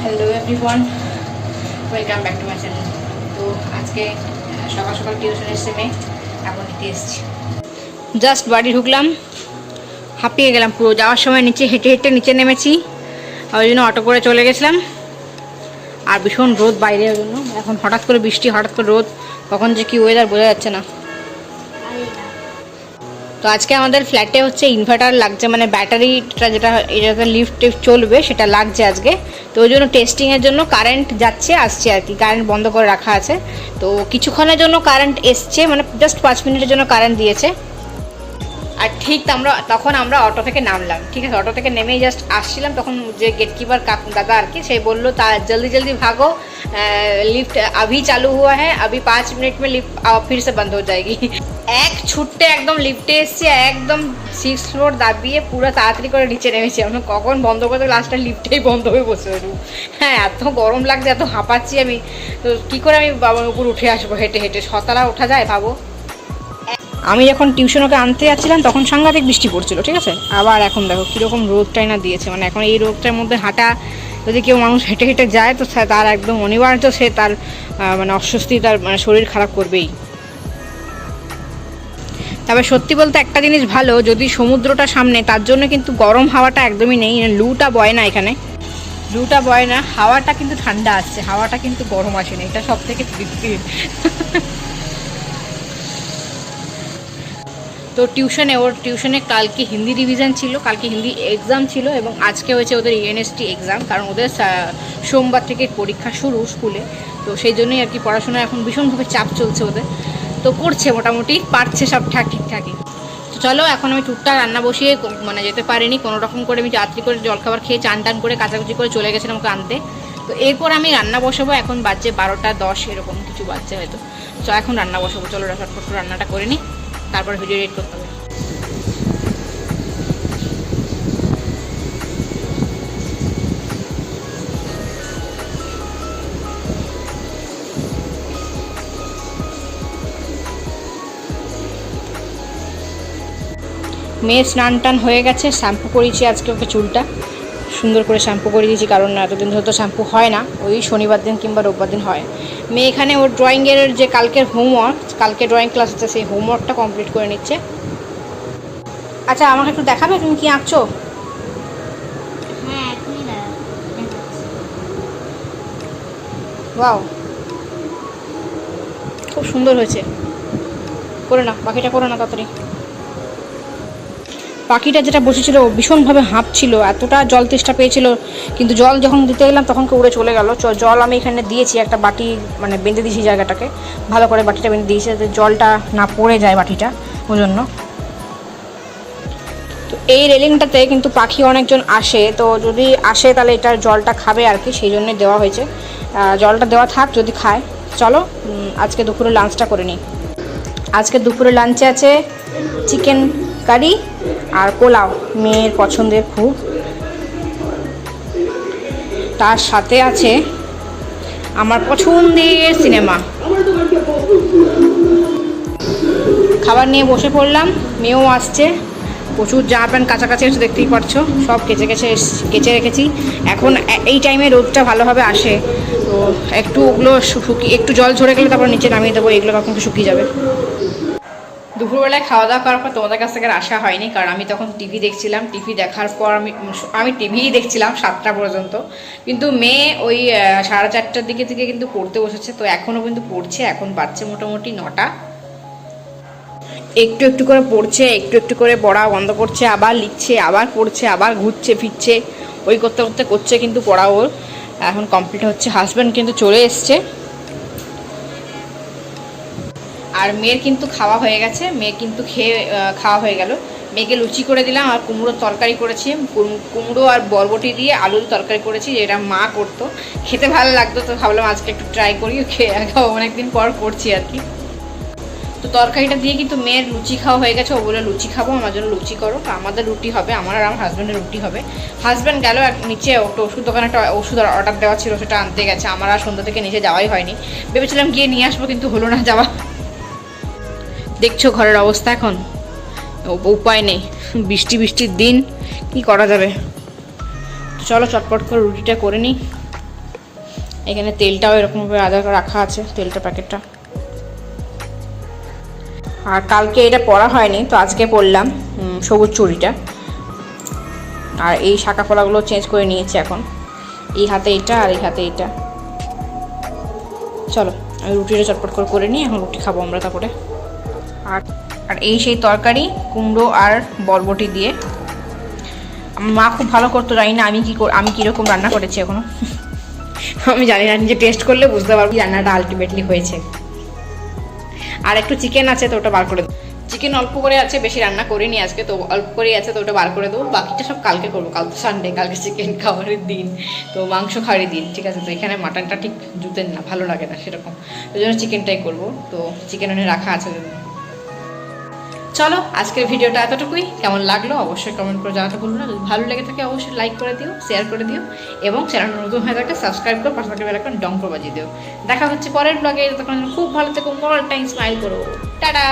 Hello everyone, welcome back to my channel. তো আজকে সকাল সকাল টিউশন এসছে মেয়ে, এখন নিতে এসেছি। জাস্ট বাড়ি ঢুকলাম, হাঁপিয়ে গেলাম পুরো। যাওয়ার সময় নিচে হেঁটে হেঁটে নিচে নেমেছি, ওই জন্য অটো করে চলে গেছিলাম। আর ভীষণ রোদ বাইরে, ওই জন্য এখন হঠাৎ করে বৃষ্টি, হঠাৎ করে রোদ, কখন যে কি ওয়েদার বোঝা যাচ্ছে না। তো আজকে আমাদের ফ্ল্যাটে হচ্ছে ইনভার্টার লাগছে, মানে ব্যাটারিটা যেটা এটাতে লিফট চলবে সেটা লাগছে আজকে। তো ওই জন্য টেস্টিংয়ের জন্য কারেন্ট যাচ্ছে আসছে আর কি, কারেন্ট বন্ধ করে রাখা আছে। তো কিছুক্ষণের জন্য কারেন্ট এসছে, মানে জাস্ট 5 মিনিটের জন্য কারেন্ট দিয়েছে। আর ঠিক তখন আমরা অটো থেকে নামলাম, ঠিক আছে। অটো থেকে নেমেই জাস্ট আসছিলাম, তখন যে গেটকিপার দাদা আর কি, সে বললো তা জলদি জলদি ভাগো, लिफ्ट अभी चालू हुआ है, अभी 5 मिनट में लिफ्ट फिर से बंद हो जाएगी। এক ছুটতে একদম লিফটে এসছি, একদম 6th ফ্লোর দাবিয়ে পুরো তাড়াতাড়ি করে নিচে নেমেছি। আমি কখন বন্ধ করতে, লাস্টটা লিফটেই বন্ধ হয়ে বসে রইল। হ্যাঁ, এত গরম লাগছে, এত হাঁপাচ্ছি আমি। তো কী করে আমি বাবার উপর উঠে আসবো হেঁটে হেঁটে? সতলা ওঠা যায় ভাবো? আমি যখন টিউশন ওকে আনতে যাচ্ছিলাম তখন সাংঘাতিক বৃষ্টি পড়ছিল, ঠিক আছে। আবার এখন দেখো কীরকম রোদটাই না দিয়েছে। মানে এখন এই রোদটার মধ্যে হাঁটা, যদি কেউ মানুষ হেঁটে হেঁটে যায় তো তার একদম অনিবার্য, সে তার মানে অস্বস্তি, তার মানে শরীর খারাপ করবেই। তবে সত্যি বলতে একটা জিনিস ভালো, যদি সমুদ্রটা সামনে, তার জন্য কিন্তু গরম হাওয়াটা একদমই নেই, লুটা বয় না এখানে, লুটা বয় না, হাওয়াটা কিন্তু ঠান্ডা আসছে, হাওয়াটা কিন্তু গরম আসেনি, এটা সব থেকে তৃপ্তির। তো টিউশনে কালকে হিন্দি রিভিশন ছিল, কালকে হিন্দি এক্সাম ছিল, এবং আজকে হয়েছে ওদের ইএনএসটি এক্সাম, কারণ ওদের সোমবার থেকে পরীক্ষা শুরু স্কুলে। তো সেই জন্যই আর কি পড়াশোনা এখন ভীষণভাবে চাপ চলছে ওদের। তো করছে, মোটামুটি পারছে সব ঠিকঠাকই। তো চলো, এখন আমি টুকটাক রান্না বসিয়ে, মানে যেতে পারিনি কোনো রকম করে, আমি রাত্রি করে জলখাবার খেয়ে চান টান করে কাচাকুচি করে চলে গেছিলাম ওকে আনতে। তো এরপর আমি রান্না বসাবো, এখন বাজছে 12টা 10 এরকম কিছু বাজছে হয়তো। তো এখন রান্না বসাবো, চলো চটপট রান্নাটা করে নিই, তারপর ভিডিও এডিট করতে হবে। মেয়ের স্নান টান হয়ে গেছে, শ্যাম্পু করেছি আজকে ওকে, চুলটা সুন্দর করে শ্যাম্পু করে দিয়েছি, কারণ এতদিন ধরে তো শ্যাম্পু হয় না, ওই শনিবার দিন কিংবা রোববার দিন হয়। মেয়ে এখানে ওর ড্রয়িংয়ের যে কালকের হোমওয়ার্ক, কালকে ড্রয়িং ক্লাস আছে, সেই হোমওয়ার্কটা কমপ্লিট করে নিচ্ছে। আচ্ছা, আমাকে একটু দেখাবে তুমি কি আঁকছো? হ্যাঁ, ওয়াও, খুব সুন্দর হয়েছে, করে না বাকিটা, করে না তাড়াতাড়ি। পাখিটা যেটা বসেছিল ভীষণভাবে হাঁপছিল, এতটা জল তেষ্টা পেয়েছিল, কিন্তু জল যখন দিতে গেলাম তখন উড়ে চলে গেল। জল আমি এখানে দিয়েছি, একটা বাটি মানে বেঁধে দিয়েছি জায়গাটাকে, ভালো করে বাটিটা বেঁধে দিয়েছি যাতে জলটা না পড়ে যায় বাটিটা, ওই জন্য। তো এই রেলিংটাতে কিন্তু পাখি অনেকজন আসে, তো যদি আসে তাহলে এটার জলটা খাবে আর কি, সেই জন্যই দেওয়া হয়েছে। জলটা দেওয়া থাক, যদি খায়। চলো আজকে দুপুরে লাঞ্চটা করে নিই। আজকে দুপুরে লাঞ্চে আছে চিকেন কারি আর পোলাও, মেয়ের পছন্দের খুব। তার সাথে আছে আমার পছন্দের সিনেমা। খাবার নিয়ে বসে পড়লাম, মেয়েও আসছে, প্রচুর জামা প্যান্ট কাছাকাছি আছে, দেখতেই পারছো, সব কেচে রেখেছি। এখন এই টাইমে রোদটা ভালোভাবে আসে, তো একটু ওগুলো একটু জল ঝরে গেলে তারপর নিচে নামিয়ে দেবো, এগুলো তখন শুকিয়ে যাবে। দুপুরবেলায় খাওয়া দাওয়া করার পর তোমাদের কাছ থেকে আসা হয়নি, কারণ আমি তখন টিভি দেখছিলাম। টিভি দেখার পর আমি টিভিই দেখছিলাম 7টা পর্যন্ত, কিন্তু মেয়ে ওই 4:30টার দিকে থেকে কিন্তু পড়তে বসেছে। তো এখনও কিন্তু পড়ছে, এখন বাজছে মোটামুটি 9টা। একটু একটু করে পড়ছে, একটু একটু করে পড়া বন্ধ করছে, আবার লিখছে, আবার পড়ছে, আবার ঘুরছে ফিরছে, ওই করতে করতে করছে, কিন্তু পড়া ওর এখন কমপ্লিট হচ্ছে। হাজব্যান্ড কিন্তু চলে এসছে, আর মেয়ের কিন্তু খাওয়া হয়ে গেছে, মেয়ে কিন্তু খাওয়া হয়ে গেল। মেয়েকে লুচি করে দিলাম, আর কুমড়োর তরকারি করেছি, কুমড়ো আর বরবটি দিয়ে আলুর তরকারি করেছি, যেটা মা করতো, খেতে ভালো লাগতো, তো ভাবলাম আজকে একটু ট্রাই করি, অনেকদিন পর করছি আর কি। তো তরকারিটা দিয়ে কিন্তু মেয়ের লুচি খাওয়া হয়ে গেছে, ও বলে লুচি খাবো, আমার জন্য লুচি করো। তো আমাদের রুটি হবে, আমার আর আমার হাজব্যান্ডের রুটি হবে। হাজব্যান্ড গেল নিচে, একটা ওষুধ দোকানে একটা ওষুধ অর্ডার দেওয়া ছিল, সেটা আনতে গেছে। আমার আর সন্ধ্যা থেকে নিচে যাওয়াই হয়নি, ভেবেছিলাম গিয়ে নিয়ে আসবো, কিন্তু হলো না যাওয়া। দেখছো ঘরের অবস্থা, এখন উপায় নেই, বৃষ্টির দিন কি করা যাবে। চলো চটপট করে রুটিটা করে নিই, এখানে তেলটাও এরকমভাবে আলাদা করে রাখা আছে, তেলটা প্যাকেটটা। আর কালকে এটা পরা হয়নি, তো আজকে পরলাম সবুজ চুড়িটা। আর এই শাঁখা ফলাগুলো চেঞ্জ করে নিয়েছি এখন, এই হাতে এটা আর এই হাতে এটা। চলো আমি রুটিটা চটপট করে নিই, এখন রুটি খাবো আমরা তারপরে। আর আর এই সেই তরকারি কুমড়ো আর বরবটি দিয়ে। আমার মা খুব ভালো করতো, জানি না আমি কীরকম রান্না করেছি এখনও আমি জানি না, নিজে টেস্ট করলে বুঝতে পারবো রান্নাটা আলটিমেটলি হয়েছে। আর একটু চিকেন আছে, তো ওটা বার করে দেবো। চিকেন অল্প করে আছে, বেশি রান্না করিনি আজকে, তো অল্প করেই আছে, তো ওটা বার করে দেবো। বাকিটা সব কালকে করবো, কাল তো সানডে, কালকে চিকেন খাওয়ারের দিন, তো মাংস খাওয়ারই দিন, ঠিক আছে। তো এখানে মাটনটা ঠিক জুতেন না, ভালো লাগে না সেরকম, ওই জন্য চিকেনটাই করবো। তো চিকেন এনে রাখা আছে। চলো আজকের ভিডিওটা এতটুকুই। কেমন লাগলো অবশ্যই কমেন্ট করে জানাতে ভুলো না। যদি ভালো লেগে থাকে অবশ্যই লাইক করে দিও, শেয়ার করে দিও, এবং চ্যানেল নতুন হয়ে থাকে সাবস্ক্রাইব করো, পাশে বেল আইকন ডং করে বাজিয়ে দিও। দেখা হচ্ছে পরের ব্লগে, তখন খুব ভালো থেকো, অল টাইম স্মাইল করো, টাটা।